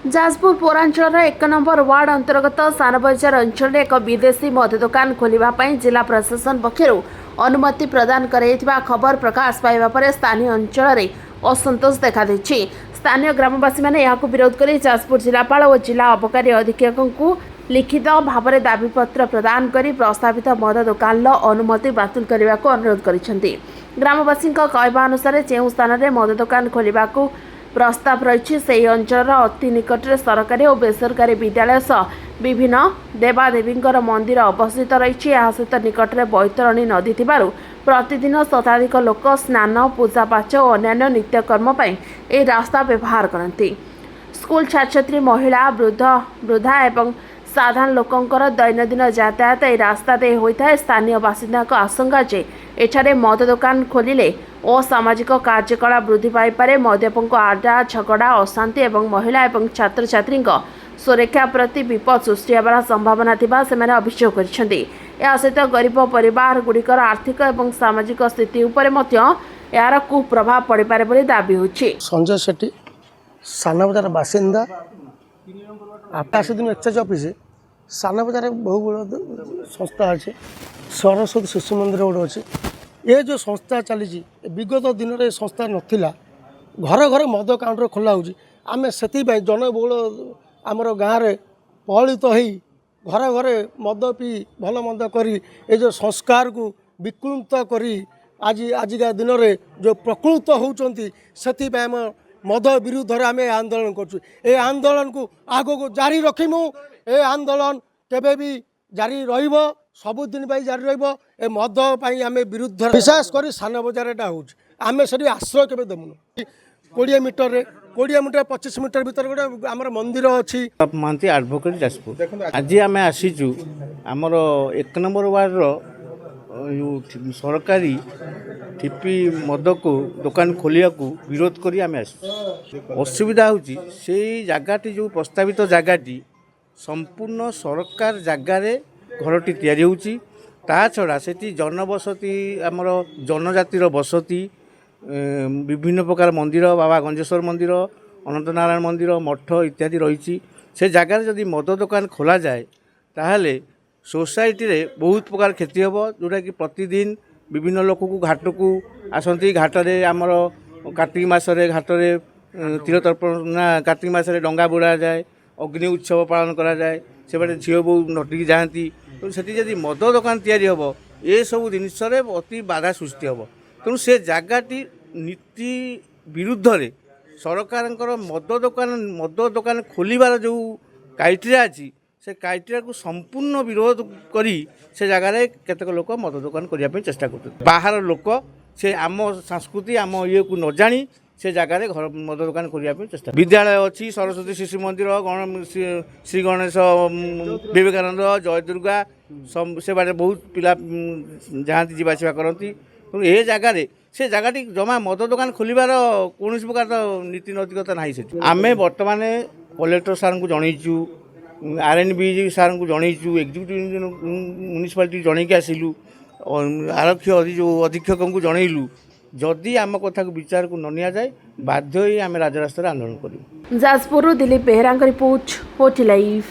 जाजपुर पौरांचल एक number ward अंतर्गत सानबजार अंचल एक विदेशी मद दुकान खोलने जिला प्रशासन पक्षर अनुमति प्रदान कर खबर प्रकाश पाइबा पर स्थानीय अंचल में असंतोष देखा स्थानीय ग्रामवासी मैंने विरोध कर जाजपुर जिलापाल और जिला अबकारी अधीक्षक को लिखित भाव में दाबीपत्र प्रदान कर प्रस्तावित मद दुकान अनुमति बातिल करने को अनुरोध कर ग्रामवासी कहवा अनुसार जो स्थान में मद दुकान खोलने प्रस्ताव रही से अंचल अति निकट में सरकारी और बेसरकारी विद्यालय सह विभिन्न देवादेवी मंदिर अवस्थित रही सहित निकट में बैतरणी नदी थिबारु प्रतिदिन शताधिक लोक स्नान पूजापाठ और अन्य नित्यकर्म ए रास्ता व्यवहार करती। स्कूल छात्रछात्री महिला वृद्धा एवं साधारण लोकंकर दैनंदिन यातायात ए रास्ता दे होता है। स्थानीय बासिंदा आशंका जे एठारे मद दुकान खोलिले असामाजिक कार्यकलाप वृद्धि पाइपे मद्यपों आडा झगड़ा अशांति एवं महिला एवं छात्र छात्री सुरक्षा प्रति विपद सृष्टि होवार संभावना थिबा सेमाने अभियोग करछन्ती। या सहित गरीब परिवार गुड़िकर आर्थिक एवं सामाजिक स्थिति उपर मध्य यार कुप्रभाव पड़े पारे बोली दाबी होछि। संजय सेठी सानबजार बासिंदा आकाश दिन एक्साइज ऑफिस सानबजार बहु बड़ संस्था अच्छे सरस्वती शिशु मंदिर गोटे अच्छे ये जो संस्था चली विगत दिन में संस्था नाला घर घर मद काउंटर खोला होमें से जनबहुल आमर गाँव में पहलित हो घर घर मद पी भल मंद कर ये जो संस्कार को विकृत कर आजिका दिन में जो प्रकृत होती से मद विरुद्ध आम आंदोलन कर आंदोलन को आग को जारी रखीमु। ए आंदोलन केबे भी जारी रहिबो सबुदिन जारी रहिबो। ए मद आम विरुद्ध विशेष कर सानबजार हो आम से आश्रय केबे देमुनु 20 मीटर 25 मीटर भीतर गोटे आमर मंदिर अच्छी महांती एडवोकेट जाजपुर आज आम आसीचु आमर 1 नंबर वार्ड सरकारी ठिपी मद को दुकान खोलिया को विरोध करी आम असुविधा होची से जगहटी जो प्रस्तावित जगहटी संपूर्ण सरकार जगार घरटी तैयारी होची ता छड़ा सेठी जनबसती आमर जनजातिर बसती विभिन्न प्रकार मंदिर बाबा गंजेश्वर मंदिर अनंत नारायण मंदिर मठ इत्यादि रही से जगार जदि मद दुकान खोला जाए ताहले सोसाइटी रे बहुत प्रकार क्षति हम जोटा कि प्रतिदिन विभिन्न लोक को घाट को आसती घाटे आमर कार्तिक मासरे घाटे तीर तर्पण ना कार्तिक मासरे डंगा बुड़ा जाए अग्नि उत्सव पालन करा जाए से बाटे झील बो नटिकी जाती तो सेठी जदि मद दुकान तैयारी हम ये सब जिनिस अति बाधा सृष्टि हम तेणु से जगहटी नीति विरुद्ध रे सरकार मद दुकान खोलिबार जो क्राइटेरिया अच्छी से क्राइटेरिया को संपूर्ण विरोध करी से जगह केतक लोक मद दुकान करने चेष्टा कर बाहर लोक से आम संस्कृति आम ये को न जानी से जगह घर मद दुकान करने चेष्टा विद्यालय अच्छी सरस्वती शिशु मंदिर श्री गणेश विवेकानंद जय दुर्गा से बारे बहुत पिला जाती जावासवा करती तो ये जगह से जगहटी जमा मद दुकान खोलिबार कौन प्रकार नीति नैतिकता ना से आम बर्तमान कलेक्टर सार को जनईचु RNB सार को जनईचु एक्जिक्यूटिव म्युनिसिपालिटी जनईक आसिलु आरक्षी जो अधीक्षक को जनइलु जदि आम कथा को विचार को न जाए बाध्य ही आम राजरास्तार आंदोलन करूँ। Jajpur Dilip Behera report OT live.